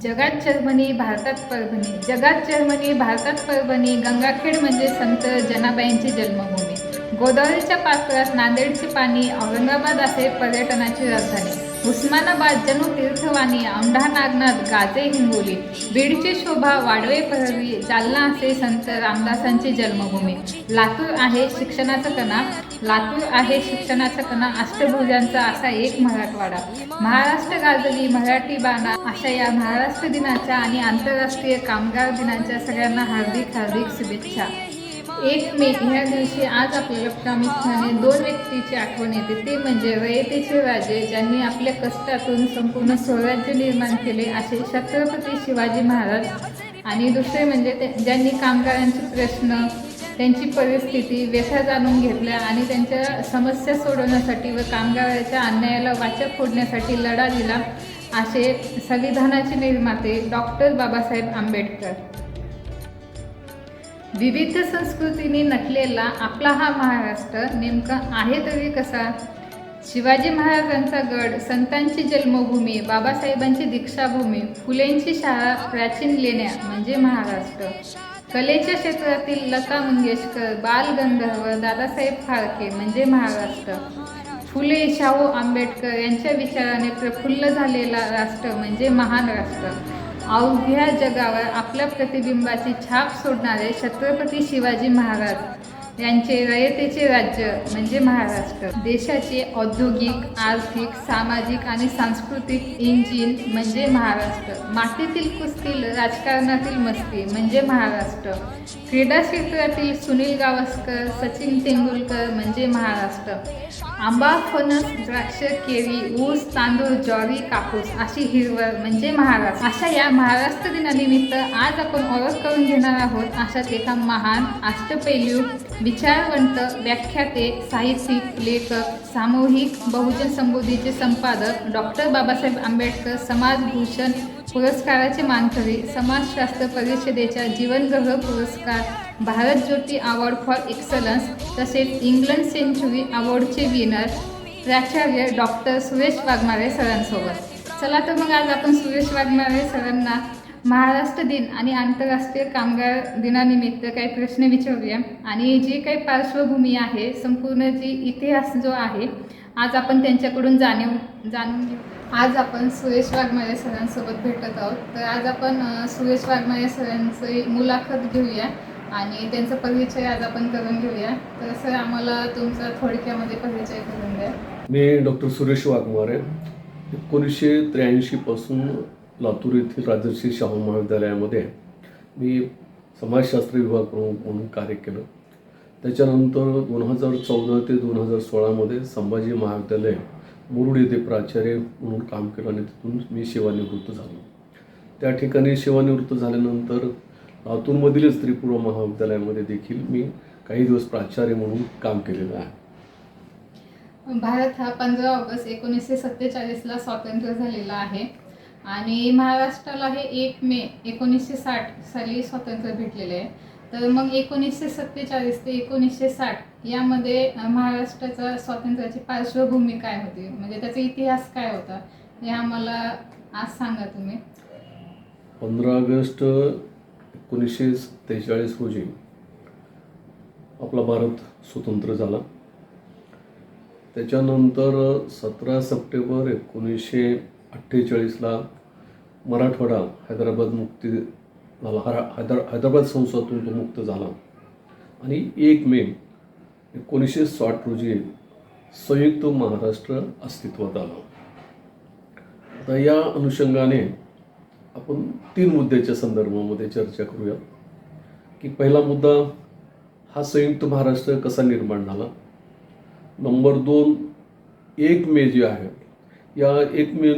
जगात जर्मनी, भारतात परभणी. जगात जर्मनी, भारतात परभणी. गंगाखेड म्हणजे संत जनाबाईंची जन्मभूमी. गोदावरीच्या पात्रात नांदेडचे पाणी. औरंगाबाद आहे पर्यटनाची राजधानी. उस्मानाबाद जणू तीर्थवाणी. औंढा नागनाथ गाजे हिंगोली. बीडची शोभा वाडवे परळी. जालना असे संत रामदासांची जन्मभूमी. लातूर आहे शिक्षणाचा कणा. लातूर आहे शिक्षणाचा कणा. अष्टभुजांचा असा एक मराठवाडा. महाराष्ट्र गाजली मराठी बाणा. अशा या महाराष्ट्र दिनाच्या आणि आंतरराष्ट्रीय कामगार दिनाच्या सगळ्यांना हार्दिक हार्दिक शुभेच्छा. 1 मे ह्या दिवशी आज आपल्याला प्रामुख्याने 2 व्यक्तीची आठवण येते, ते म्हणजे रयतेचे राजे, ज्यांनी आपल्या कष्टातून संपूर्ण स्वराज्य निर्माण केले असे छत्रपती शिवाजी महाराज, आणि दुसरे म्हणजे ज्यांनी कामगारांचे प्रश्न, त्यांची परिस्थिती, व्यथा जाणून घेतल्या आणि त्यांच्या समस्या सोडवण्यासाठी व कामगाराच्या अन्यायाला वाचा फोडण्यासाठी लढा दिला असे संविधानाचे निर्माते डॉक्टर बाबासाहेब आंबेडकर. विविध संस्कृतींनी नटलेला आपला हा महाराष्ट्र नेमका आहे तरी कसा? शिवाजी महाराजांचा गड, संतांची जन्मभूमी, बाबासाहेबांची दीक्षाभूमी, फुलेंची शाळा, प्राचीन लेण्या म्हणजे महाराष्ट्र. कलेच्या क्षेत्रातील लता मंगेशकर, बाल गंधर्व, दादासाहेब फाळके म्हणजे महाराष्ट्र. फुले, शाहू आंबेडकर यांच्या विचाराने प्रफुल्ल झालेला राष्ट्र म्हणजे महान राष्ट्र. अवघ्या जगावर आपल्या प्रतिबिंबाची छाप सोडणारे छत्रपती शिवाजी महाराज यांचे रयतेचे राज्य म्हणजे महाराष्ट्र. देशाचे औद्योगिक, आर्थिक, सामाजिक आणि सांस्कृतिक इंजिन म्हणजे महाराष्ट्र. मातीतील कुस्ती, राजकारणातील मस्ती म्हणजे महाराष्ट्र. क्रीडा क्षेत्रातील सुनील गावस्कर, सचिन तेंडुलकर म्हणजे महाराष्ट्र. आंबा, फणस, द्राक्ष, केळी, ऊस, तांदूळ, ज्वारी, कापूस अशी हिरवळ म्हणजे महाराष्ट्र. अशा या महाराष्ट्र दिनानिमित्त आज आपण ओळख करून घेणार आहोत अशाच एका महान, अष्टपैलू, विचारवंत, व्याख्याते, साहित्यिक, लेखक, सामूहिक बहुजन समृद्धीचे संपादक, डॉक्टर बाबासाहेब आंबेडकर समाजभूषण पुरस्काराचे मानकरी, समाजशास्त्र परिषदेच्या जीवनगौरव पुरस्कार, भारत ज्योती अवॉर्ड फॉर एक्सलन्स तसेच इंग्लंड सेंचुरी अवॉर्डचे विनर प्राचार्य डॉक्टर सुरेश वाघमारे सरांसोबत. चला तर मग आज आपण सुरेश वाघमारे सरांना महाराष्ट्र दिन आणि आंतरराष्ट्रीय कामगार दिनानिमित्त काही प्रश्न विचारूया आणि जी काही पार्श्वभूमी आहे, संपूर्ण जी इतिहास जो आहे, आज आपण त्यांच्याकडून जाणून घेऊ. आज आपण सुरेश वाघमारे सरांसोबत भेटत आहोत. तर आज आपण सुरेश वाघमारे सरांची मुलाखत घेऊया आणि त्यांचा परिचय आज आपण करून घेऊया. तर सर, आम्हाला तुमचा थोडक्यामध्ये परिचय करून द्या. मी डॉक्टर सुरेश वाघमारे 1983 पासून लातूर येथील राजर्षी शाहू महाविद्यालयामध्ये मी समाजशास्त्र विभाग प्रमुख म्हणून कार्य केलं. त्याच्यानंतर 2014 ते 2016 संभाजी महाविद्यालय मुरुड येथे प्राचार्य म्हणून काम केलं आणि तिथून मी सेवानिवृत्त झालो. त्या ठिकाणी सेवानिवृत्त झाल्यानंतर लातूरमधीलच त्रिपुरा महाविद्यालयामध्ये देखील मी काही दिवस प्राचार्य म्हणून काम केलेलं आहे. भारत हा 15 ऑगस्ट 1947ला स्वतंत्र झालेला आहे आणि महाराष्ट्राला हे 1 मे 1960 साली स्वातंत्र्य भेटलेले आहे. तर मग 1947 ते 1960 यामध्ये महाराष्ट्राचा स्वातंत्र्याची पार्श्वभूमी काय होती, म्हणजे त्याचा इतिहास काय होता, हे आम्हाला आज सांगा तुम्ही. 15 ऑगस्ट 1943 रोजी आपला भारत स्वतंत्र झाला. त्याच्यानंतर 17 सप्टेंबर 1948ला मराठवाडा हैदराबाद मुक्ती झाला. हैदराबाद संस्थानातून तो मुक्त झाला आणि 1 मे 1960 रोजी संयुक्त महाराष्ट्र अस्तित्वात आलं. आता या अनुषंगाने आपण 3 मुद्द्याच्या संदर्भामध्ये चर्चा करूया. की पहिला मुद्दा हा संयुक्त महाराष्ट्र कसा निर्माण झाला. नंबर 2, 1 मे जे आहे, या 1 मे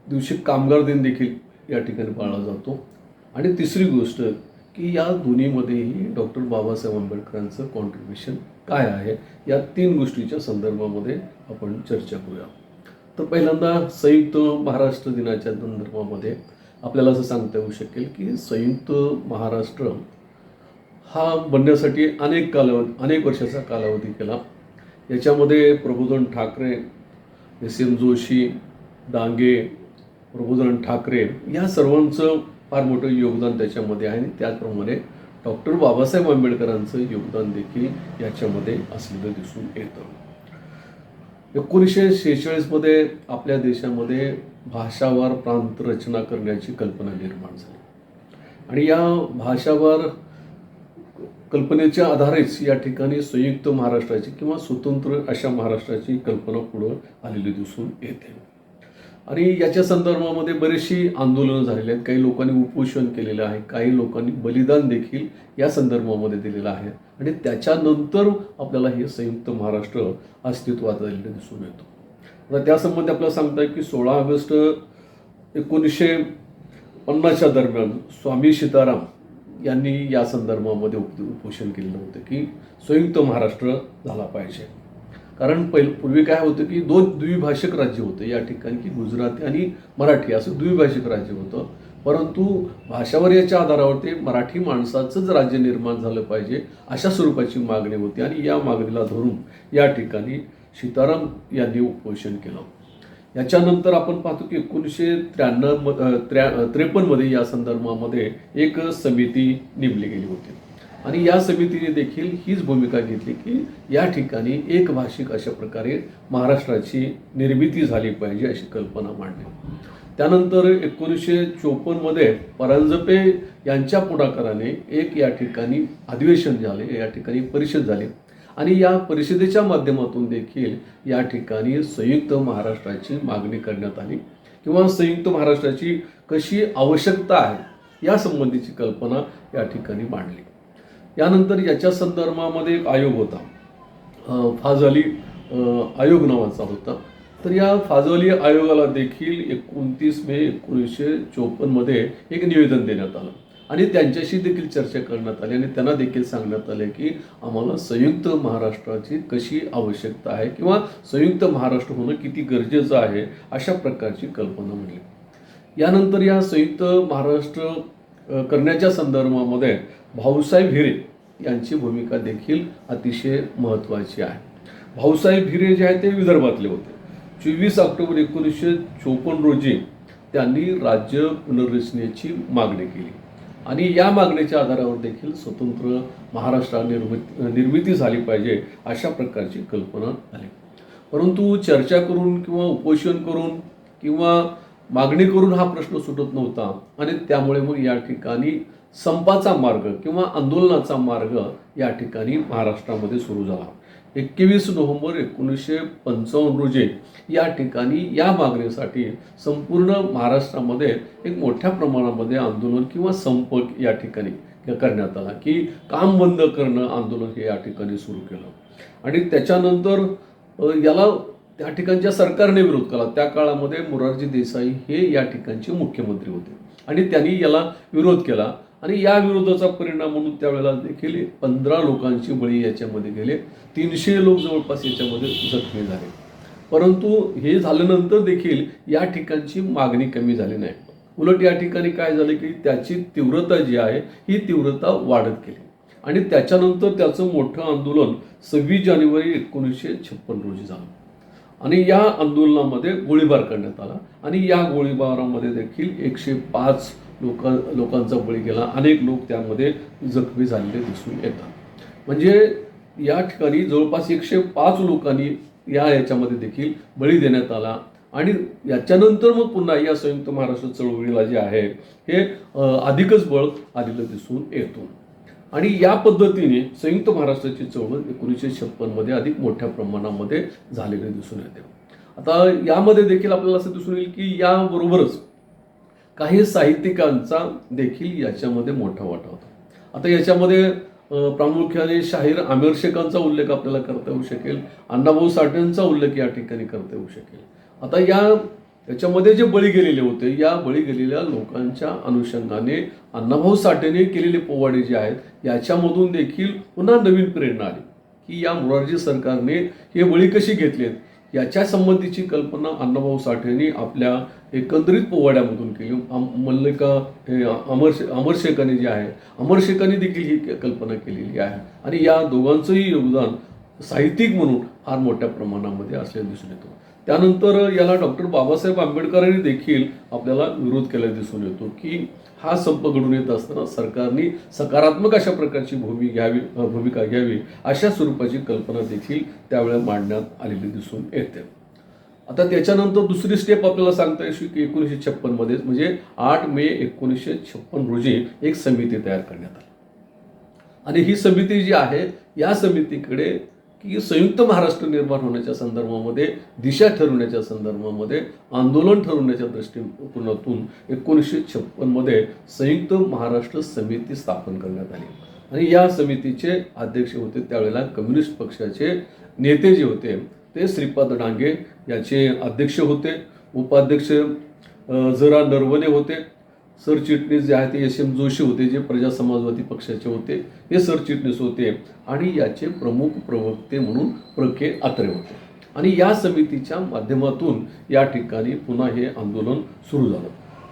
दिवशी कामगार दिन देखील या ठिकाणी पाळला जातो. आणि तिसरी गोष्ट की या दोन्हीमध्येही डॉक्टर बाबासाहेब आंबेडकरांचं कॉन्ट्रीब्युशन काय आहे, या 3 गोष्टीच्या संदर्भामध्ये आपण चर्चा करूया. तर पहिल्यांदा संयुक्त महाराष्ट्र दिनाच्या संदर्भामध्ये आपल्याला असं सांगता येऊ शकेल की संयुक्त महाराष्ट्र हा बनण्यासाठी अनेक वर्षाचा कालावधी केला. याच्यामध्ये प्रबोधन ठाकरे, एस एम जोशी, डांगे प्रबोधन ठाकरे या सर्वांचं फार मोठं योगदान त्याच्यामध्ये आहे आणि त्याचप्रमाणे डॉक्टर बाबासाहेब आंबेडकरांचं योगदान देखील याच्यामध्ये असलेलं दिसून येतं. 1946मध्ये आपल्या देशामध्ये भाषावार प्रांत रचना करण्याची कल्पना निर्माण झाली आणि या भाषावार कल्पनेच्या आधारेच या ठिकाणी संयुक्त महाराष्ट्राची किंवा स्वतंत्र अशा महाराष्ट्राची कल्पना पुढं आलेली दिसून येते. आणि याच्या संदर्भामध्ये बरीचशी आंदोलनं झालेली आहेत. काही लोकांनी उपोषण केलेलं आहे, काही लोकांनी बलिदान देखील या संदर्भामध्ये दिलेलं आहे आणि त्याच्यानंतर आपल्याला हे संयुक्त महाराष्ट्र अस्तित्वात आलेलं दिसून येतो. आता त्यासंबंधी आपल्याला सांगताय की 16 ऑगस्ट 1950च्या दरम्यान स्वामी सीताराम यांनी या संदर्भामध्ये उपोषण केलेलं होतं की संयुक्त महाराष्ट्र झाला पाहिजे. कारण पूर्वी काय होतं की 2 द्विभाषिक राज्य होतं या ठिकाणी, की गुजराती आणि मराठी असं द्विभाषिक राज्य होतं. परंतु भाषावर्याच्या आधारावरती मराठी माणसाचंच राज्य निर्माण झालं पाहिजे अशा स्वरूपाची मागणी होती आणि या मागणीला धरून या ठिकाणी सीताराम यांनी उपोषण केलं. याच्यानंतर आपण पाहतो की 1953मध्ये या संदर्भामध्ये एक समिती नेमली गेली होती आणि या समितीने देखील हीच भूमिका घेतली की या ठिकाणी एक भाषिक अशा प्रकारे महाराष्ट्राची निर्मिती झाली पाहिजे अशी कल्पना मांडली. त्यानंतर 1954मध्ये परांजपे यांच्या पुढाकाराने एक या ठिकाणी अधिवेशन झाले, या ठिकाणी परिषद झाली आणि या परिषदेच्या माध्यमातून देखील या ठिकाणी संयुक्त महाराष्ट्राची मागणी करण्यात आली किंवा संयुक्त महाराष्ट्राची कशी आवश्यकता आहे या संबंधीची कल्पना या ठिकाणी मांडली. यानंतर याच्या संदर्भामध्ये एक आयोग होता, फाझली आयोग नावाचा होता. तर या फाझली आयोगाला देखील 29 मे 1954मध्ये एक निवेदन देण्यात आलं आणि त्यांच्याशी देखील चर्चा करण्यात आली आणि त्यांना देखील सांगण्यात आले की आम्हाला संयुक्त महाराष्ट्राची कशी आवश्यकता आहे किंवा संयुक्त महाराष्ट्र होणं किती गरजेचं आहे अशा प्रकारची कल्पना म्हणली. यानंतर या संयुक्त महाराष्ट्र करण्याच्या संदर्भामध्ये भाऊसाहेब हिरे यांची भूमिका देखील अतिशय महत्त्वाची आहे. भाऊसाहेब हिरे जे आहेत ते विदर्भातले होते. 24 ऑक्टोबर 1954 रोजी त्यांनी राज्य पुनर्रचनेची मागणी केली आणि या मागणीच्या आधारावर देखील स्वतंत्र महाराष्ट्र निर्मिती झाली पाहिजे अशा प्रकारची कल्पना आली. परंतु चर्चा करून किंवा उपोषण करून किंवा मागणी करून हा प्रश्न सुटत नव्हता आणि त्यामुळे मग या ठिकाणी संपाचा मार्ग किंवा आंदोलनाचा मार्ग या ठिकाणी महाराष्ट्रामध्ये सुरू झाला. 21 नोव्हेंबर 1955 रोजी या ठिकाणी या मागणीसाठी संपूर्ण महाराष्ट्रामध्ये एक मोठ्या प्रमाणामध्ये आंदोलन किंवा संप या ठिकाणी करण्यात आला की काम बंद करणं आंदोलन हे या ठिकाणी सुरू केलं आणि त्याच्यानंतर याला त्या ठिकाणच्या सरकारने विरोध केला. त्या काळामध्ये मोरारजी देसाई हे या ठिकाणचे मुख्यमंत्री होते आणि त्यांनी याला विरोध केला आणि या विरोधाचा परिणाम म्हणून त्यावेळेला देखील 15 लोकांची बळी याच्यामध्ये गेले. 300 लोक जवळपास याच्यामध्ये जखमी झाले. परंतु हे झाल्यानंतर देखील या ठिकाणची मागणी कमी झाली नाही. उलट या ठिकाणी काय झालं की त्याची तीव्रता जी आहे ही तीव्रता वाढत गेली आणि त्याच्यानंतर त्याचं मोठं आंदोलन 26 जानेवारी 1956 रोजी झालं आणि या आंदोलनामध्ये गोळीबार करण्यात आला आणि या गोळीबारामध्ये देखील 105 लोकांचा बळी गेला. अनेक लोक त्यामध्ये जखमी झालेले दिसून येतात. म्हणजे या ठिकाणी जवळपास 105 लोकांनी याच्यामध्ये देखील बळी देण्यात आला आणि याच्यानंतर मग पुन्हा या संयुक्त महाराष्ट्र चळवळीला जे आहे हे अधिकच बळ आलेलं दिसून येतो आणि या पद्धतीने संयुक्त महाराष्ट्राची चळवळ 1956मध्ये अधिक मोठ्या प्रमाणामध्ये झालेले दिसून येते. आता यामध्ये देखील आपल्याला असं दिसून येईल की याबरोबरच काही साहित्यिकांचा देखील याच्यामध्ये मोठा वाटा होता. आता याच्यामध्ये प्रामुख्याने शाहीर आमिर शेखांचा उल्लेख आपल्याला करता येऊ शकेल, अण्णाभाऊ साठेंचा उल्लेख या ठिकाणी करता येऊ शकेल. आता याच्यामध्ये जे बळी गेलेले होते या बळी गेलेल्या लोकांच्या अनुषंगाने अण्णाभाऊ साठेने केलेले पोवाडे जे आहेत याच्यामधून देखील पुन्हा नवीन प्रेरणा आली की या मोरारजी सरकारने हे बळी कशी घेतलेत याच्या संबंधीची कल्पना अण्णाभाऊ साठेंनी आपल्या एकंदरीत पोवाड्यामधून केली. अमर शेखांनी जे आहे अमर शेखांनी देखील ही कल्पना केलेली आहे आणि या दोघांचंही योगदान साहित्यिक म्हणून फार मोठ्या प्रमाणामध्ये असल्याचं दिसून येतं. त्यानंतर याला डॉक्टर बाबासाहेब आंबेडकरांनी देखील आपल्याला विरोध केला दिसून येतो की हा संप घडून येत असताना सरकारने सकारात्मक अशा प्रकारची भूमिका घ्यावी अशा स्वरूपाची कल्पना देखील त्यावेळेला मांडण्यात आलेली दिसून येते. आता त्याच्यानंतर दुसरी स्टेप आपल्याला सांगता येईल की 1956 मध्ये म्हणजे 8 मे 1956 रोजी एक समिती तयार करण्यात आली. आणि ही समिती जी आहे या समितीकडे की संयुक्त महाराष्ट्र निर्माण होण्याच्या संदर्भामध्ये, दिशा ठरवण्याच्या संदर्भामध्ये, आंदोलन ठरवण्याच्या दृष्टिकोनातून 1956 मध्ये संयुक्त महाराष्ट्र समिती स्थापन करण्यात आली. आणि या समितीचे अध्यक्ष होते त्यावेळेला कम्युनिस्ट पक्षाचे नेते जे होते ते श्रीपाद डांगे याचे अध्यक्ष होते. उपाध्यक्ष जरा नरवणे होते. सरचिटणीस जे आहे ते SM जोशी होते जे प्रजा समाजवादी पक्षाचे होते, हे सरचिटणीस होते. आणि याचे प्रमुख प्रवक्ते म्हणून प्र.के. अत्रे होते. आणि या समितीच्या माध्यमातून या ठिकाणी पुन्हा हे आंदोलन सुरू झालं.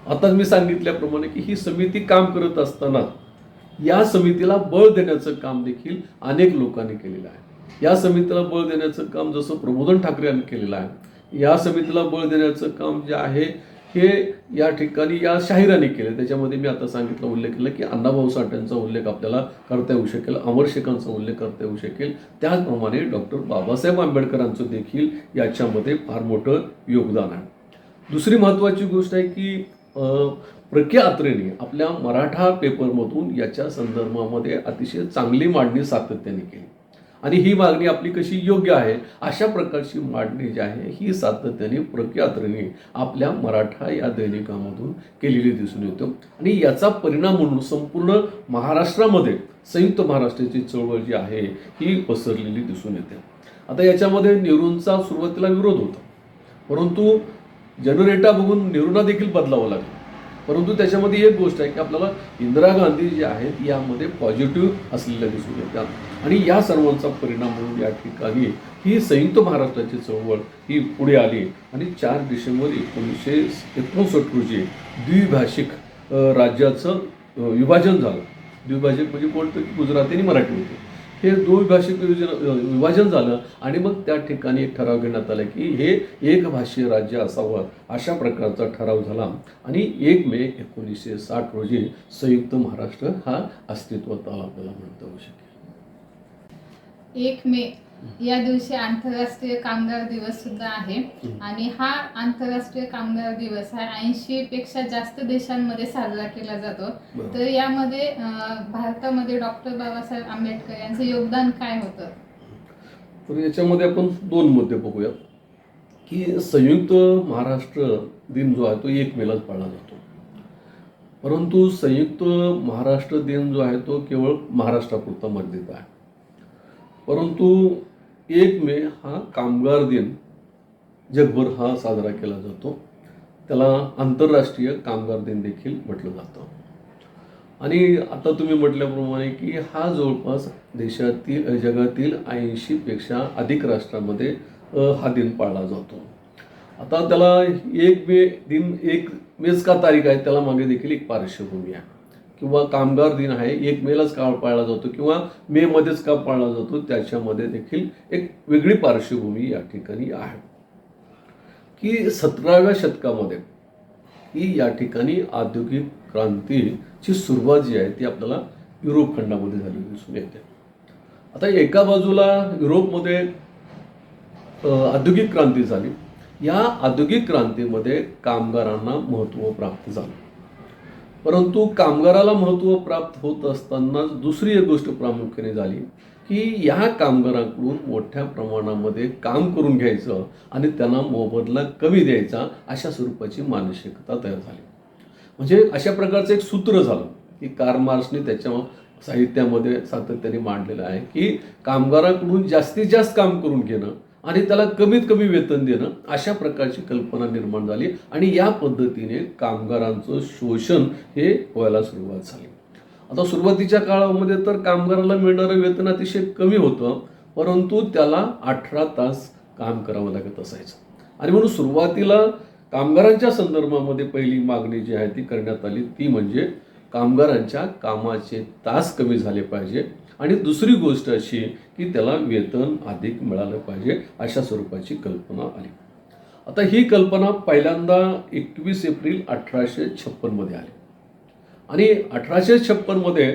आता मी सांगितल्याप्रमाणे की ही समिती काम करत असताना या समितीला बळ देण्याचं काम देखील अनेक लोकांनी केलेलं आहे. या समितीला बळ देण्याचं काम जसं प्रबोधन ठाकरे यांनी केलेलं आहे, या समितीला बळ देण्याचं काम जे आहे हे या ठिकाणी या शाहिराने केले. त्याच्यामध्ये मी आता सांगितलं, उल्लेख केला की अण्णाभाऊ साठेंचा उल्लेख आपल्याला करता येऊ शकेल, अमर शेखांचा उल्लेख करता येऊ शकेल. त्याचप्रमाणे डॉक्टर बाबासाहेब आंबेडकरांचं देखील याच्यामध्ये फार मोठं योगदान आहे. दुसरी महत्त्वाची गोष्ट आहे की प्र.के. अत्रेंनी आपल्या मराठा पेपरमधून याच्या संदर्भामध्ये अतिशय चांगली मांडणी सातत्याने केली. आणि ही मागणी आपली कशी योग्य आहे अशा प्रकारची मांडणी जी आहे ही सातत्याने प्र.के. अत्रेंनी आपल्या मराठा या दैनिकामधून केलेली दिसून येतो. आणि याचा परिणाम म्हणून संपूर्ण महाराष्ट्रामध्ये संयुक्त महाराष्ट्राची चळवळ जी आहे ही पसरलेली दिसून येते. आता याच्यामध्ये नेहरूंचा सुरुवातीला विरोध होता, परंतु जनरेटा बघून नेहरूंना देखील बदलावं लागलं. परंतु त्याच्यामध्ये एक गोष्ट आहे की आपल्याला इंदिरा गांधी जे आहेत यामध्ये पॉझिटिव्ह असलेल्या दिसून येतात. आणि या सर्वांचा परिणाम म्हणून या ठिकाणी ही संयुक्त महाराष्ट्राची चळवळ ही पुढे आली. आणि 4 डिसेंबर 1959 रोजी द्विभाषिक राज्याचं विभाजन झालं. द्विभाषिक म्हणजे कोणतं, गुजराती आणि मराठी होते. हे द्विभाषिक विभाजन झालं आणि मग त्या ठिकाणी एक ठराव घेण्यात आला की हे एक भाषीय राज्य असावं अशा प्रकारचा ठराव झाला. आणि 1 मे 1960 रोजी संयुक्त महाराष्ट्र हा अस्तित्वात आला आपल्याला म्हणता येऊ शकेल. 1 मे या दिवशी आंतरराष्ट्रीय कामगार दिवस सुद्धा आहे. आणि हा आंतरराष्ट्रीय कामगार दिवस हा 80 पेक्षा जास्त देशांमध्ये साजरा केला जातो. तर यामध्ये भारतामध्ये डॉक्टर बाबासाहेब आंबेडकर यांचं योगदान काय होतं? तर याच्यामध्ये आपण 2 मुद्दे बघूयात की संयुक्त महाराष्ट्र दिन जो आहे तो 1 मेलाच पाळला जातो. परंतु संयुक्त महाराष्ट्र दिन जो आहे तो केवळ महाराष्ट्रापुरता मर्यादित आहे. परंतु 1 मे हा कामगार दिन जगभर हा साजरा केला जातो. त्याला आंतरराष्ट्रीय कामगार दिन देखील म्हटलं जातं. आणि आता तुम्ही म्हटल्याप्रमाणे की हा जवळपास देशातील जगातील 80 पेक्षा अधिक राष्ट्रांमध्ये हा दिन पाळला जातो. आता त्याला 1 मे दिन 1 मेच का तारीख आहे त्याला मागे देखील एक पार्श्वभूमी आहे. किंवा कामगार दिन आहे 1 मेलाच का पाळला जातो किंवा मे मध्येच का पाळला जातो त्याच्यामध्ये देखील एक वेगळी पार्श्वभूमी या ठिकाणी आहे. की 17व्या शतकामध्ये ही या ठिकाणी औद्योगिक क्रांतीची सुरुवात जी आहे ती आपल्याला युरोप खंडामध्ये झालेली दिसून येते. आता एका बाजूला युरोपमध्ये औद्योगिक क्रांती झाली. या औद्योगिक क्रांतीमध्ये कामगारांना महत्त्व प्राप्त झालं. परंतु कामगाराला महत्त्व प्राप्त होत असताना दुसरी एक गोष्ट प्रामुख्याने झाली की या कामगारांकडून मोठ्या प्रमाणामध्ये काम करून घ्यायचं आणि त्यांना मोबदला कमी द्यायचा अशा स्वरूपाची मानसिकता तयार झाली. म्हणजे अशा प्रकारचं एक सूत्र झालं की कार्ल मार्क्सने त्याच्या साहित्यामध्ये सातत्याने मांडलेलं आहे की कामगारांकडून जास्तीत जास्त काम करून घेणं आणि त्याला कमीत कमी वेतन देणं अशा प्रकारची कल्पना निर्माण झाली. आणि या पद्धतीने कामगारांचं शोषण हे व्हायला सुरुवात झाली. आता सुरुवातीच्या काळामध्ये तर कामगाराला मिळणारं वेतन अतिशय कमी होतं, परंतु त्याला 18 तास काम करावं लागत असायचं. आणि म्हणून सुरुवातीला कामगारांच्या संदर्भामध्ये पहिली मागणी जी आहे ती करण्यात आली ती म्हणजे कामगारांच्या कामाचे तास कमी झाले पाहिजे आणि दुसरी गोष्ट अशी की त्याला वेतन अधिक मिळालं पाहिजे अशा स्वरूपाची कल्पना आली. आता ही कल्पना पहिल्यांदा 21 एप्रिल 1856 मध्ये आली आणि 1856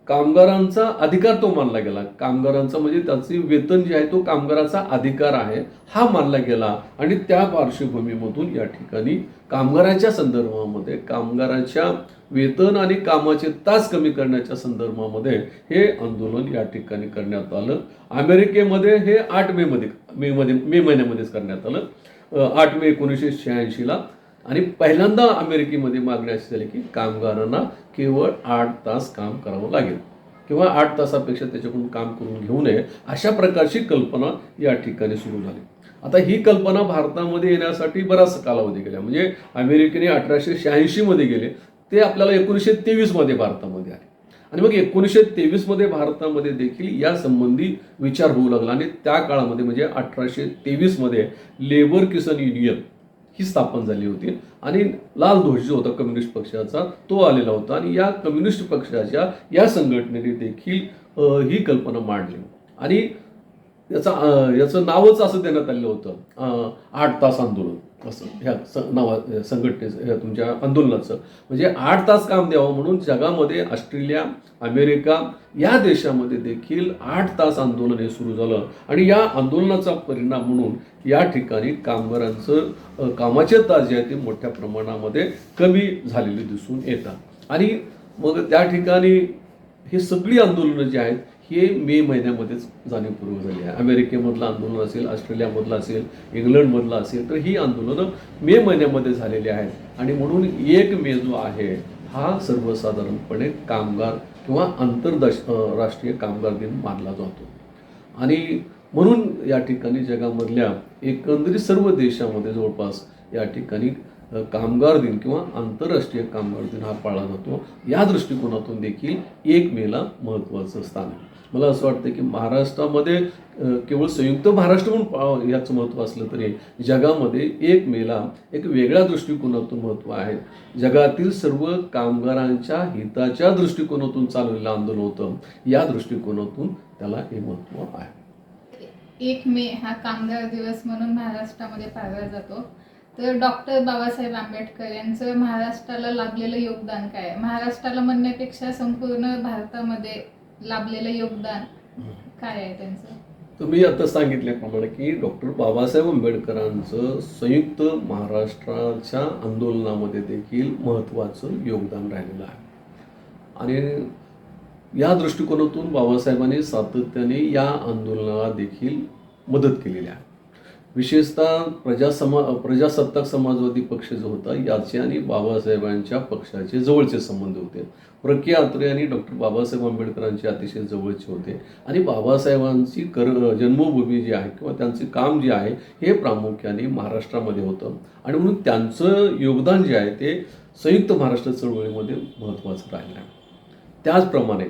कामगारांचा अधिकार तो मानला गेला. कामगारांचा म्हणजे त्याचे वेतन जे आहे तो कामगाराचा अधिकार आहे हा मानला गेला आणि त्या पार्श्वभूमीमधून या ठिकाणी कामगाराच्या संदर्भामध्ये कामगाराच्या वेतन आणि कामाचे तास कमी करण्याच्या संदर्भामध्ये हे आंदोलन या ठिकाणी करण्यात आलं. अमेरिकेमध्ये हे 8 मे महिन्यामध्येच करण्यात आलं, 8 मे 1986ला. आणि पहिल्यांदा अमेरिकेमध्ये मागणी अशी झाली की कामगारांना केवळ 8 तास काम करावं लागेल किंवा 8 तासापेक्षा त्याच्याकडून काम करून घेऊ नये अशा प्रकारची कल्पना या ठिकाणी सुरू झाली. आता ही कल्पना भारतामध्ये येण्यासाठी बराच कालावधी गेला. म्हणजे अमेरिकेने 1886 मध्ये गेले, ते आपल्याला 1923 मध्ये भारतामध्ये आले आणि मग 1923 मध्ये भारतामध्ये देखील या संबंधी विचार होऊ लागला आणि त्या काळामध्ये म्हणजे 1823 मध्ये लेबर किसान युनियन ही स्थापन झाली होती आणि लाल ध्वज जो होता कम्युनिस्ट पक्षाचा तो आलेला होता आणि या कम्युनिस्ट पक्षाच्या या संघटनेने देखील ही कल्पना मांडली आणि याचं नावच असं देण्यात आलेलं होतं 8 तास आंदोलन असं ह्या संघटनेचं तुमच्या आंदोलनाचं. म्हणजे 8 तास काम द्यावं म्हणून जगामध्ये ऑस्ट्रेलिया, अमेरिका या देशामध्ये देखील 8 तास आंदोलन हे सुरू झालं आणि या आंदोलनाचा परिणाम म्हणून या ठिकाणी कामगारांचं कामाचे तास जे आहे ते मोठ्या प्रमाणामध्ये कमी झालेले दिसून येतात आणि मग त्या ठिकाणी ही सगळी आंदोलनं जी आहेत हे मे महिन्यामध्येच जाणीवपूर्वक झाली आहे. अमेरिकेमधलं आंदोलन असेल, ऑस्ट्रेलियामधलं असेल, इंग्लंडमधलं असेल, तर ही आंदोलनं मे महिन्यामध्ये झालेली आहेत आणि म्हणून 1 मे जो आहे हा सर्वसाधारणपणे कामगार किंवा आंतरराष्ट्रीय कामगार दिन मानला जातो आणि म्हणून या ठिकाणी जगामधल्या एकंदरीत सर्व देशामध्ये जवळपास या ठिकाणी कामगार दिन किंवा आंतरराष्ट्रीय कामगार दिन हा पाळला जातो. या दृष्टिकोनातून देखील 1 मेला महत्त्वाचं स्थान आहे. मला असं वाटतं की महाराष्ट्रामध्ये केवळ संयुक्त महाराष्ट्र म्हणून याचं महत्त्व असलं तरी जगामध्ये 1 मेला एक वेगळ्या दृष्टिकोनातून महत्त्व आहे. जगातील सर्व कामगारांच्या हिताच्या दृष्टिकोनातून चाललेलं आंदोलन होतं, या दृष्टिकोनातून त्याला हे महत्त्व आहे. 1 मे हा कामगार दिवस म्हणून महाराष्ट्रामध्ये पाळला जातो. तर डॉक्टर बाबासाहेब आंबेडकर यांचं महाराष्ट्राला लाभलेलं योगदान काय आहे? महाराष्ट्राला म्हणण्यापेक्षा संपूर्ण भारतामध्ये लाभलेलं योगदान काय आहे त्यांचं? तुम्ही आता सांगितल्याप्रमाणे की डॉक्टर बाबासाहेब आंबेडकरांचं संयुक्त महाराष्ट्राच्या आंदोलनामध्ये देखील महत्त्वाचं योगदान राहिलेलं आहे आणि या दृष्टिकोनातून बाबासाहेबांनी सातत्याने या आंदोलनाला देखील मदत केलेली आहे. विशेषतः प्रजासत्ताक समाजवादी पक्ष जो होता याचे आणि बाबासाहेबांच्या पक्षाचे जवळचे संबंध होते. प्र.के. अत्रे आणि डॉक्टर बाबासाहेब आंबेडकरांचे अतिशय जवळचे होते आणि बाबासाहेबांची जन्मभूमी जी आहे किंवा त्यांचे काम जे आहे हे प्रामुख्याने महाराष्ट्रामध्ये होतं आणि म्हणून त्यांचं योगदान जे आहे ते संयुक्त महाराष्ट्र चळवळीमध्ये महत्त्वाचं राहिलं आहे. त्याचप्रमाणे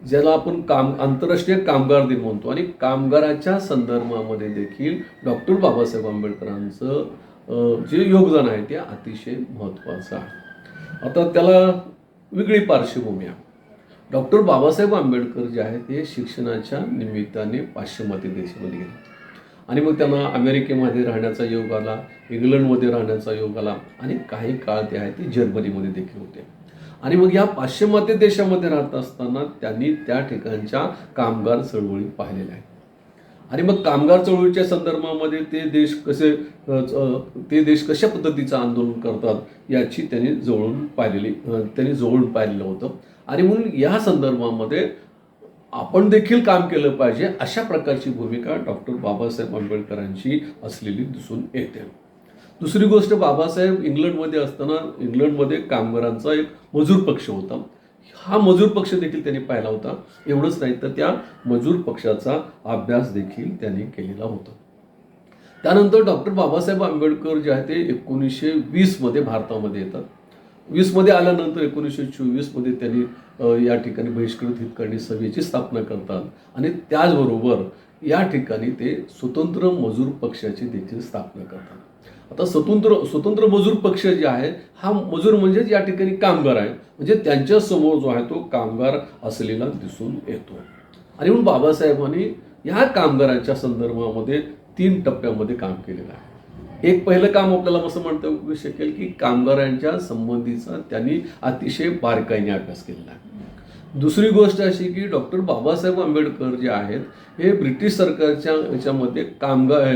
ज्याला आपण आंतरराष्ट्रीय कामगार दिन म्हणतो आणि कामगाराच्या संदर्भामध्ये देखील डॉक्टर बाबासाहेब आंबेडकरांचं जे योगदान आहे ते अतिशय महत्त्वाचं आहे. आता त्याला वेगळी पार्श्वभूमी आहे. डॉक्टर बाबासाहेब आंबेडकर जे आहे ते शिक्षणाच्या निमित्ताने पाश्चिमात्य देशामध्ये गेले आणि मग त्यांना अमेरिकेमध्ये राहण्याचा योग आला, इंग्लंडमध्ये राहण्याचा योग आला आणि काही काळ ते आहे ते जर्मनीमध्ये देखील होते आणि मग या पाश्चिमात्य देशामध्ये राहत असताना त्यांनी त्या ठिकाणच्या कामगार चळवळी पाहिलेल्या आहेत आणि मग कामगार चळवळीच्या संदर्भामध्ये ते देश कशा पद्धतीचं आंदोलन करतात याची त्यांनी जवळून पाहिलेलं होतं आणि म्हणून या संदर्भामध्ये आपण देखील काम केलं पाहिजे अशा प्रकारची भूमिका डॉक्टर बाबासाहेब आंबेडकरांची असलेली दिसून येते. दुसरी गोष्ट, बाबासाहेब इंग्लंडमध्ये असताना इंग्लंडमध्ये कामगारांचा एक मजूर पक्ष होता. हा मजूर पक्ष देखील त्यांनी पाहिला होता. एवढंच नाही तर त्या मजूर पक्षाचा अभ्यास देखील त्यांनी केलेला होता. त्यानंतर डॉक्टर बाबासाहेब आंबेडकर जे आहे ते 1920 मध्ये भारतामध्ये येतात. 20 मध्ये आल्यानंतर 1924 मध्ये त्यांनी या ठिकाणी बहिष्कृत हितकांनी सभेची स्थापना करतात आणि त्याचबरोबर या ठिकाणी ते स्वतंत्र मजूर पक्षाची देखील स्थापना करतात. आता स्वतंत्र मजूर पक्ष जे आहे हा मजूर म्हणजेच या ठिकाणी कामगार आहे, म्हणजे त्यांच्या समोर जो आहे तो कामगार असलेला दिसून येतो आणि म्हणून बाबासाहेबांनी या कामगारांच्या संदर्भामध्ये 3 टप्प्यामध्ये काम केलेलं आहे. एक पहिलं काम आपल्याला असं म्हणता येऊ शकेल की कामगारांच्या संबंधीचा त्यांनी अतिशय बारकाईने अभ्यास केलेला आहे. दुसरी गोष्ट अशी की डॉक्टर बाबासाहेब आंबेडकर जे आहेत हे ब्रिटिश सरकारच्या याच्यामध्ये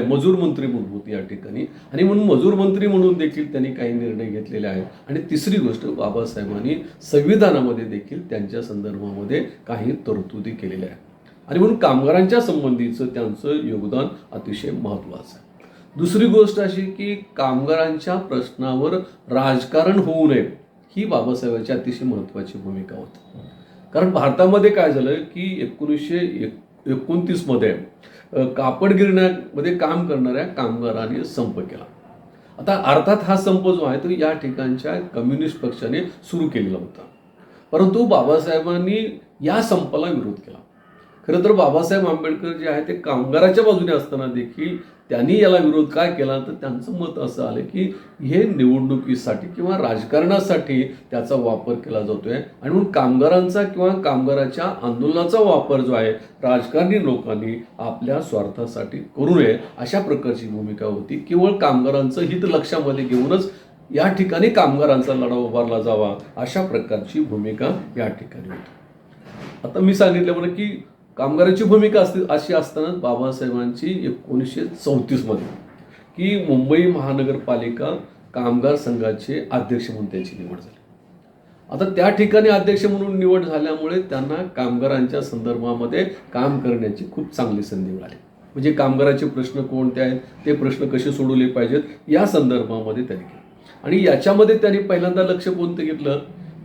मजूर मंत्री म्हणून होते या ठिकाणी, आणि म्हणून मजूर मंत्री म्हणून देखील त्यांनी काही निर्णय घेतलेले आहेत. आणि तिसरी गोष्ट, बाबासाहेबांनी संविधानामध्ये देखील त्यांच्या संदर्भामध्ये काही तरतुदी केलेल्या आहेत, आणि म्हणून कामगारांच्या संबंधीचं त्यांचं योगदान अतिशय महत्त्वाचं आहे. दुसरी गोष्ट अशी की कामगारांच्या प्रश्नावर राजकारण होऊ नये ही बाबासाहेबांची अतिशय महत्त्वाची भूमिका होती. कारण भारतामध्ये काय झालं की 1929 कापड गिरण्यांमध्ये काम करणाऱ्या कामगारांनी संप केला. आता अर्थात हा संप जो आहे तो या ठिकाणच्या कम्युनिस्ट पक्षाने सुरू केलेला होता, परंतु बाबासाहेबांनी या संपाला विरोध केला. खरं तर बाबासाहेब आंबेडकर जे आहे ते कामगाराच्या बाजूने असताना देखील त्यांनी याला विरोध काय केला, तर त्यांचं मत असं आलं की हे निवडणुकीसाठी किंवा राजकारणासाठी त्याचा वापर केला जातोय, आणि म्हणून कामगारांचा किंवा कामगाराच्या आंदोलनाचा वापर जो आहे राजकारणी लोकांनी आपल्या स्वार्थासाठी करू नये अशा प्रकारची भूमिका होती. केवळ कामगारांचं हित लक्षामध्ये घेऊनच या ठिकाणी कामगारांचा लढा उभारला जावा अशा प्रकारची भूमिका या ठिकाणी होती. आता मी सांगितल्यामुळे की कामगारांची भूमिका अशी असताना बाबासाहेबांची 1934 की मुंबई महानगरपालिका कामगार संघाचे अध्यक्ष म्हणून त्यांची निवड झाली. आता त्या ठिकाणी अध्यक्ष म्हणून निवड झाल्यामुळे त्यांना कामगारांच्या संदर्भामध्ये काम करण्याची खूप चांगली संधी मिळाली. म्हणजे कामगाराचे प्रश्न कोणते आहेत, ते प्रश्न कसे सोडवले पाहिजेत या संदर्भामध्ये त्यांनी केलं. आणि याच्यामध्ये त्यांनी पहिल्यांदा लक्ष कोणतं घेतलं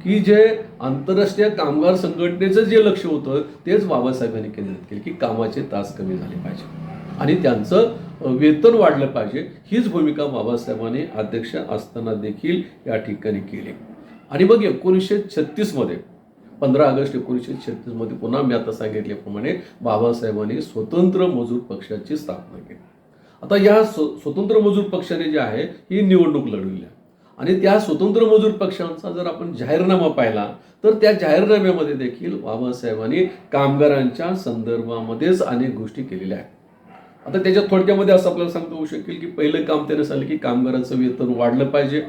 की जे आंतरराष्ट्रीय कामगार संघटनेचं जे लक्ष होतं तेच बाबासाहेबांनी केंद्रित केलं की कामाचे तास कमी झाले पाहिजे आणि त्यांचं वेतन वाढलं पाहिजे. हीच भूमिका बाबासाहेबांनी अध्यक्ष असताना देखील या ठिकाणी केली. आणि मग 1936 15 ऑगस्ट 1936 पुन्हा मी आता सांगितल्याप्रमाणे बाबासाहेबांनी स्वतंत्र मजूर पक्षाची स्थापना केली. आता या स्वतंत्र मजूर पक्षाने जे आहे ही निवडणूक लढवली आहे, आणि त्या स्वतंत्र मजूर पक्षांचा जर आपण जाहीरनामा पाहिला तर त्या जाहीरनाम्यामध्ये देखील बाबासाहेबांनी कामगारांच्या संदर्भामध्येच अनेक गोष्टी केलेल्या आहेत. आता त्याच्यात थोडक्यामध्ये असं आपल्याला सांगता येऊ शकेल की पहिलं काम त्याने सांगितलं की कामगारांचं वेतन वाढलं पाहिजे.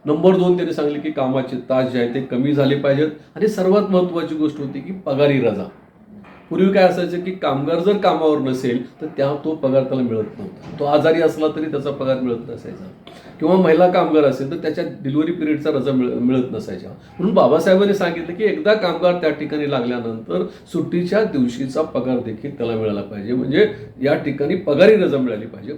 नंबर 2 त्याने सांगितले की कामाचे तास जे आहेत ते कमी झाले पाहिजेत, आणि सर्वात महत्त्वाची गोष्ट होती की पगारी रजा. पूर्वी काय असायचं की कामगार जर कामावर नसेल तर तो पगार त्याला मिळत नव्हता. तो आजारी असला तरी त्याचा पगार मिळत नसायचा, किंवा महिला कामगार असेल तर त्याच्या डिलिव्हरी पिरियडचा रजा मिळत नसायचा. म्हणून बाबासाहेबांनी सांगितलं की एकदा कामगार त्या ठिकाणी लागल्यानंतर सुट्टीच्या दिवशीचा पगार देखील त्याला मिळाला पाहिजे, म्हणजे या ठिकाणी पगारी रजा मिळाली पाहिजे.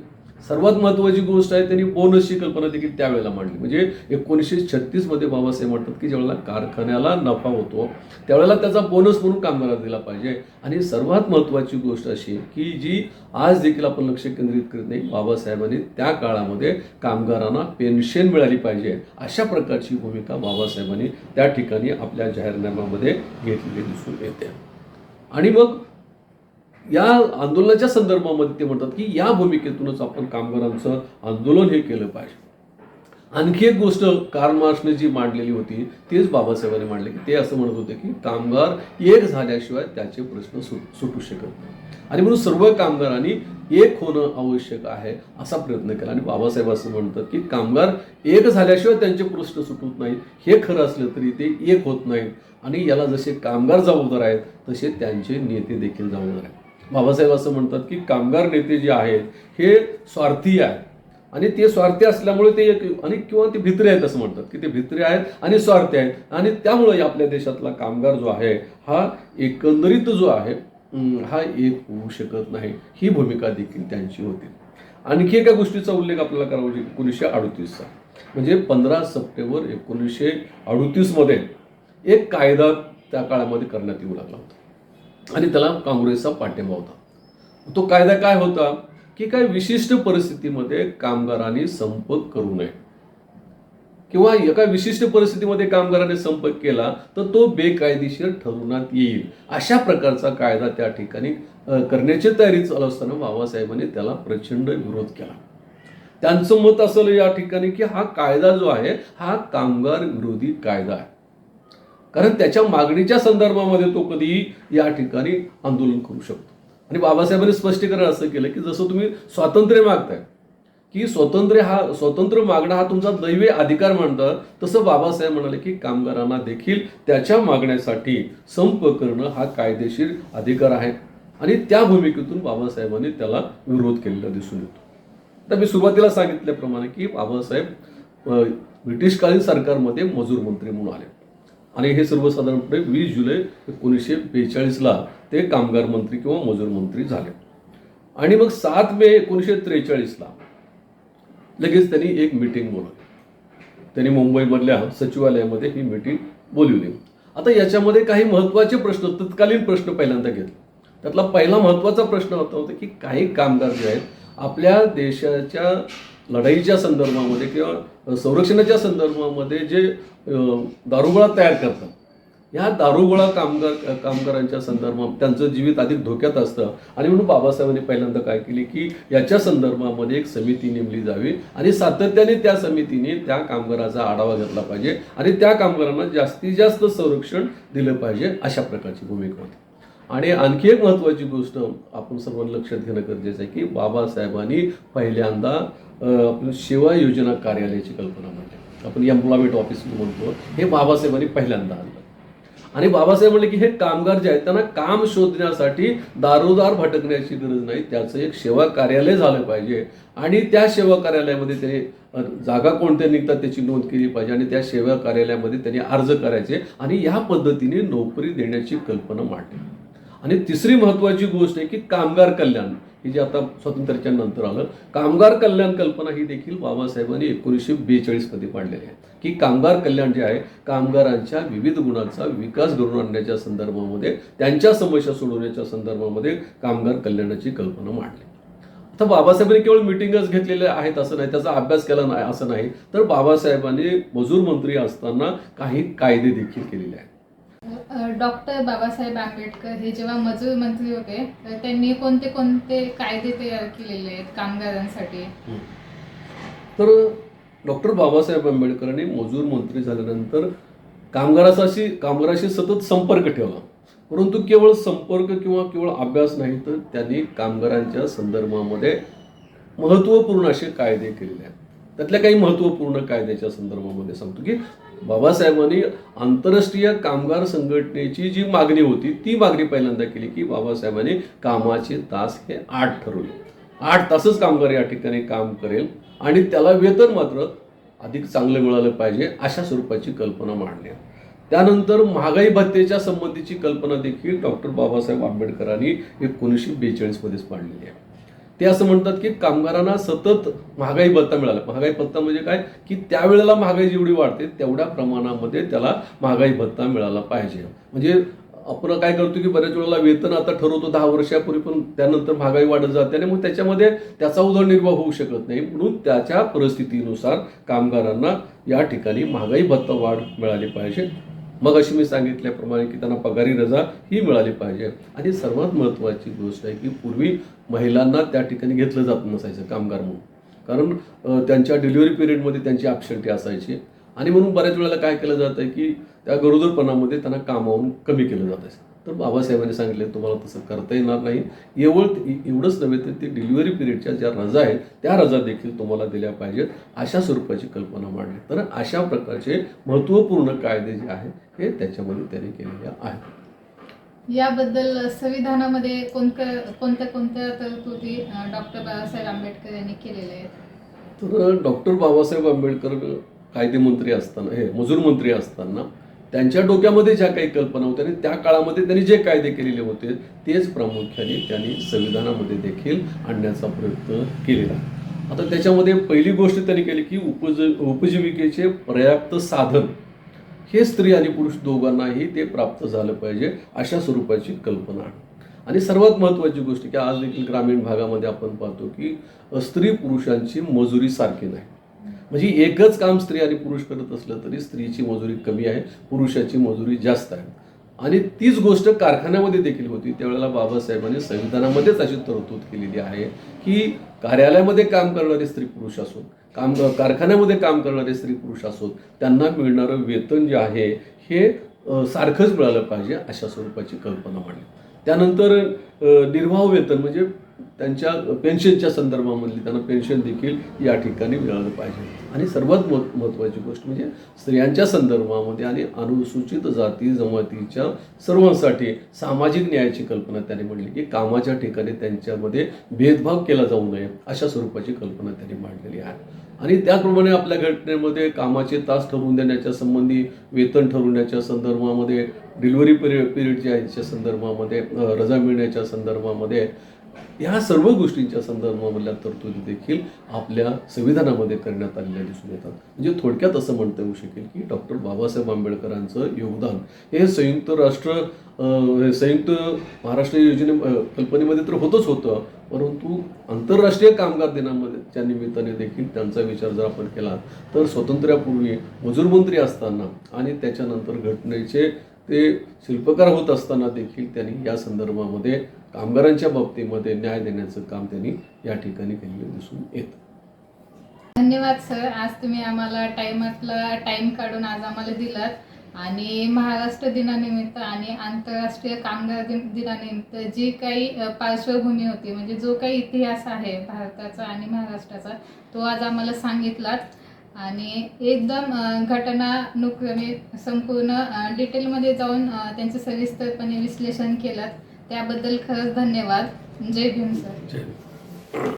सर्वात महत्त्वाची गोष्ट आहे त्यांनी बोनसची कल्पना देखील त्यावेळेला मांडली. म्हणजे 1936 बाबासाहेब म्हणतात की ज्यावेळेला कारखान्याला नफा होतो त्यावेळेला त्याचा बोनस म्हणून कामगाराला दिला पाहिजे. आणि सर्वात महत्त्वाची गोष्ट अशी की जी आज देखील आपण लक्ष केंद्रित करत नाही, बाबासाहेबांनी त्या काळामध्ये कामगारांना पेन्शन मिळाली पाहिजे अशा प्रकारची भूमिका बाबासाहेबांनी त्या ठिकाणी आपल्या जाहीरनाम्यामध्ये घेतलेली दिसून येते. आणि मग या आंदोलनाच्या संदर्भामध्ये ते म्हणतात की या भूमिकेतूनच आपण कामगारांचं आंदोलन हे केलं पाहिजे. आणखी एक गोष्ट कार्ल मार्क्सने जी मांडलेली होती तेच बाबासाहेबांनी मांडले की ते असं म्हणत होते की कामगार एक झाल्याशिवाय त्याचे प्रश्न सुटू शकत नाही, आणि म्हणून सर्व कामगारांनी एक होणं आवश्यक आहे असा प्रयत्न केला. आणि बाबासाहेब असं म्हणतात की कामगार एक झाल्याशिवाय त्यांचे प्रश्न सुटत नाहीत. हे खरं असलं तरी ते एक होत नाहीत, आणि याला जसे कामगार जबाबदार आहेत तसे त्यांचे नेते देखील जबाबदार आहेत. बाबासाहेब असं म्हणतात की कामगार नेते जे आहेत हे स्वार्थी आहेत, आणि ते स्वार्थी असल्यामुळे ते आणि किंवा ते भित्रे आहेत असं म्हणतात की ते भित्रे आहेत आणि स्वार्थी आहेत, आणि त्यामुळे आपल्या देशातला कामगार जो आहे हा एकंदरीत जो आहे हा एक होऊ शकत नाही. ही भूमिका देखील त्यांची होती. आणखी एका गोष्टीचा उल्लेख आपल्याला करावा म्हणजे 1938 म्हणजे 15 सप्टेंबर 1938 एक कायदा त्या काळामध्ये करण्यात येऊ लागला होता, आणि त्याला काँग्रेसचा पाठिंबा होता. तो कायदा काय होता की काही विशिष्ट परिस्थितीमध्ये कामगारांनी संप करू नये, किंवा एका विशिष्ट परिस्थितीमध्ये कामगारांनी संप केला तर तो बेकायदेशीर ठरवण्यात येईल अशा प्रकारचा कायदा त्या ठिकाणी करण्याची तयारी चालू असताना बाबासाहेबांनी त्याला प्रचंड विरोध केला. त्यांचं मत असलं या ठिकाणी की हा कायदा जो आहे हा कामगार विरोधी कायदा आहे, कारण त्याच्या मागणीच्या संदर्भामध्ये तो कधीही या ठिकाणी आंदोलन करू शकतो. आणि बाबासाहेबांनी स्पष्टीकरण असं केलं की जसं तुम्ही स्वातंत्र्य मागताय की स्वतंत्र मागणं हा तुमचा दैवी अधिकार म्हणतात, तसं बाबासाहेब म्हणाले की कामगारांना देखील त्याच्या मागण्यासाठी संप करणं हा कायदेशीर अधिकार आहे. आणि त्या भूमिकेतून बाबासाहेबांनी त्याला विरोध केलेला दिसून येतो. तर मी सुरुवातीला सांगितल्याप्रमाणे की बाबासाहेब ब्रिटिशकालीन सरकारमध्ये मजूर मंत्री म्हणून आले आणि हे सर्वसाधारणपणे 20 जुलै 1942ला ते कामगार मंत्री किंवा मजूर मंत्री झाले. आणि मग 7 मे 1943ला लगेच त्यांनी एक मीटिंग बोलवली. त्यांनी मुंबईमधल्या सचिवालयामध्ये ही मीटिंग बोलवली. आता याच्यामध्ये काही महत्त्वाचे प्रश्न, तत्कालीन प्रश्न पहिल्यांदा घेतले. त्यातला पहिला महत्त्वाचा प्रश्न होता की काही कामगार जे आहेत आपल्या देशाच्या लढाईच्या संदर्भामध्ये किंवा संरक्षणाच्या संदर्भामध्ये जे दारुगोळा तयार करतात, या दारुगोळा कामगारांच्या संदर्भात त्यांचं जीवित अधिक धोक्यात असतं. आणि म्हणून बाबासाहेबांनी पहिल्यांदा काय केली की याच्या संदर्भामध्ये एक समिती नेमली जावी आणि सातत्याने त्या समितीने त्या कामगाराचा आढावा घेतला पाहिजे आणि त्या कामगारांना जास्तीत जास्त संरक्षण दिलं पाहिजे, अशा प्रकारची भूमिका होती. आणि आणखी एक महत्त्वाची गोष्ट आपण सर्वांनी लक्षात घेणं गरजेचं आहे की बाबासाहेबांनी पहिल्यांदा आपलं सेवा योजना कार्यालयाची कल्पना मांडली. आपण एम्प्लॉयमेंट ऑफिस म्हणतो, हे बाबासाहेबांनी पहिल्यांदा आणलं. आणि बाबासाहेब म्हणले की हे कामगार जे आहेत त्यांना काम शोधण्यासाठी दारोदार भटकण्याची गरज नाही, त्याचं एक सेवा कार्यालय झालं पाहिजे. आणि त्या सेवा कार्यालयामध्ये त्यांनी जागा कोणत्या निघतात त्याची नोंद केली पाहिजे आणि त्या सेवा कार्यालयामध्ये त्यांनी अर्ज करायचे आणि या पद्धतीने नोकरी देण्याची कल्पना मांडली. आणि तिसरी महत्त्वाची गोष्ट आहे की कामगार कल्याण, ही जे आता स्वातंत्र्याच्या नंतर आलं, कामगार कल्याण कल्पना ही देखील बाबासाहेबांनी 1942मध्ये मांडलेली आहे की कामगार कल्याण जे आहे कामगारांच्या विविध गुणांचा विकास घडवून आणण्याच्या संदर्भामध्ये, त्यांच्या समस्या सोडवण्याच्या संदर्भामध्ये कामगार कल्याणाची कल्पना मांडली. आता बाबासाहेबांनी केवळ मिटिंगच घेतलेल्या आहेत असं नाही, त्याचा अभ्यास केला नाही असं नाही, तर बाबासाहेबांनी मजूर मंत्री असताना काही कायदे देखील केलेले आहेत. डॉक्टर बाबासाहेब आंबेडकर हे जेव्हा मजूर मंत्री होते तर त्यांनी कोणते कोणते कायदे तयार केलेले आहेत कामगारांसाठी? तर डॉक्टर बाबासाहेब आंबेडकरांनी मजूर मंत्री झाल्यानंतर कामगाराशी सतत संपर्क ठेवला. परंतु केवळ संपर्क किंवा केवळ अभ्यास नाही, तर त्यांनी कामगारांच्या संदर्भामध्ये महत्त्वपूर्ण असे कायदे केलेले आहेत. त्यातल्या काही महत्त्वपूर्ण कायद्याच्या संदर्भामध्ये सांगतो की बाबासाहेबांनी आंतरराष्ट्रीय कामगार संघटनेची जी मागणी होती ती मागणी पहिल्यांदा केली की बाबासाहेबांनी कामाचे तास हे 8 ठरवले. 8 तासच कामगार या ठिकाणी काम करेल आणि त्याला वेतन मात्र अधिक चांगलं मिळालं पाहिजे, अशा स्वरूपाची कल्पना मांडली. त्यानंतर महागाई भत्तेच्या संबंधीची कल्पना देखील डॉक्टर बाबासाहेब आंबेडकरांनी 1942मध्येच मांडलेली आहे. ते असं म्हणतात की कामगारांना सतत महागाई भत्ता मिळाला. महागाई भत्ता म्हणजे काय की त्यावेळेला महागाई जेवढी वाढते तेवढ्या प्रमाणामध्ये त्याला महागाई भत्ता मिळाला पाहिजे. म्हणजे आपण काय करतो की बऱ्याच वेळेला वेतन आता ठरवतो 10 वर्षापूर्वी, पण त्यानंतर महागाई वाढत जाते आणि मग त्याच्यामध्ये त्याचा उदरनिर्वाह होऊ शकत नाही. म्हणून त्याच्या परिस्थितीनुसार कामगारांना या ठिकाणी महागाई भत्ता वाढ मिळाली पाहिजे. मग अशी मी सांगितल्याप्रमाणे की त्यांना पगारी रजा ही मिळाली पाहिजे. आणि सर्वात महत्त्वाची गोष्ट आहे की पूर्वी महिलांना त्या ठिकाणी घेतलं जात नसायचं कामगार म्हणून, कारण त्यांच्या डिलिव्हरी पिरियडमध्ये त्यांची ॲब्सेंटी असायची आणि म्हणून बऱ्याच वेळेला काय केलं जातं की त्या गरोदरपणामध्ये त्यांना कामावरून कमी केलं जात असेल. तर बाबासाहेबांनी सांगितले तुम्हाला तसं करता येणार नाही. एवढंच नव्हे तर ते डिलिव्हरी पिरियडच्या ज्या रजा आहेत त्या रजा देखील तुम्हाला दिल्या पाहिजेत, अशा स्वरूपाची कल्पना मांडली. तर अशा प्रकारचे महत्त्वपूर्ण कायदे जे आहेत हे त्याच्यामध्ये त्यांनी केलेले आहेत. याबद्दल संविधानामध्ये कोणत्या तरतुदी डॉक्टर बाबासाहेब आंबेडकर यांनी केलेल्या आहेत? तर डॉक्टर बाबासाहेब आंबेडकर कायदेमंत्री असताना, हे मजूर मंत्री असताना त्यांच्या डोक्यामध्ये ज्या काही कल्पना होत्या आणि त्या काळामध्ये त्यांनी जे कायदे केलेले होते तेच प्रामुख्याने त्यांनी संविधानामध्ये देखील आणण्याचा प्रयत्न केलेला. आता त्याच्यामध्ये पहिली गोष्ट त्यांनी केली की उपजीविकेचे पर्याप्त साधन हे स्त्री आणि पुरुष दोघांनाही ते प्राप्त झालं पाहिजे, अशा स्वरूपाची कल्पना आहे. आणि सर्वात महत्त्वाची गोष्ट की आज देखील ग्रामीण भागामध्ये आपण पाहतो की स्त्री पुरुषांची मजुरी सारखी नाही. म्हणजे एकच काम स्त्री आणि पुरुष करत असलं तरी स्त्रीची मजुरी कमी आहे, पुरुषाची मजुरी जास्त आहे. आणि तीच गोष्ट कारखान्यामध्ये देखील होती. त्यावेळेला बाबासाहेबांनी संविधानामध्येच अशी तरतूद केलेली आहे की कार्यालयामध्ये काम करणारे स्त्री पुरुष असोत, कारखान्यामध्ये काम करणारे स्त्री पुरुष असोत, त्यांना मिळणारं वेतन जे आहे हे सारखंच मिळालं पाहिजे, अशा स्वरूपाची कल्पना मांडली. त्यानंतर निर्वाह वेतन म्हणजे त्यांच्या पेन्शनच्या संदर्भामधली त्यांना पेन्शन देखील या ठिकाणी मिळालं पाहिजे. आणि सर्वात महत्त्वाची गोष्ट म्हणजे स्त्रियांच्या संदर्भामध्ये आणि अनुसूचित जाती जमातीच्या सर्वांसाठी सामाजिक न्यायाची कल्पना त्याने मांडली की कामाच्या ठिकाणी त्यांच्यामध्ये भेदभाव केला जाऊ नये अशा स्वरूपाची कल्पना त्यांनी मांडलेली आहे. आणि त्याचप्रमाणे आपल्या घटनेमध्ये कामाचे तास ठरवून देण्याच्या संबंधी, वेतन ठरवण्याच्या संदर्भामध्ये, डिलिव्हरी पिरियडच्या याच्या संदर्भामध्ये, रजा मिळण्याच्या संदर्भामध्ये, ह्या सर्व गोष्टींच्या संदर्भामधल्या तरतुदी देखील आपल्या संविधानामध्ये करण्यात आलेल्या दिसून येतात. म्हणजे थोडक्यात असं म्हणता येऊ शकेल की डॉक्टर बाबासाहेब आंबेडकरांचं योगदान हे संयुक्त महाराष्ट्र कल्पनेमध्ये तर होतच होतं, परंतु आंतरराष्ट्रीय कामगार दिनाच्या निमित्ताने देखील त्यांचा विचार जर आपण केला तर स्वातंत्र्यापूर्वी मजूर मंत्री असताना आणि त्याच्यानंतर घटनेचे ते शिल्पकार होत असताना देखील त्यांनी या संदर्भामध्ये कामगारांच्या बाबतीमध्ये न्याय देण्याचं काम त्यांनी या ठिकाणी केलेलं दिसून येतं. धन्यवाद सर, आज तुम्ही आम्हाला टाइम काढून आज आम्हाला दिलात आणि महाराष्ट्र दिनानिमित्त आणि आंतरराष्ट्रीय कामगार दिनानिमित्त जी काही पार्श्वभूमी होती, म्हणजे जो काही इतिहास आहे भारताचा आणि महाराष्ट्राचा, तो आज आम्हाला सांगितलात आणि एकदम घटनानुक्रमे संपूर्ण डिटेलमध्ये जाऊन त्यांचं सविस्तरपणे विश्लेषण केलं. त्याबद्दल खरंच धन्यवाद. जय भीम सर. जय भीम.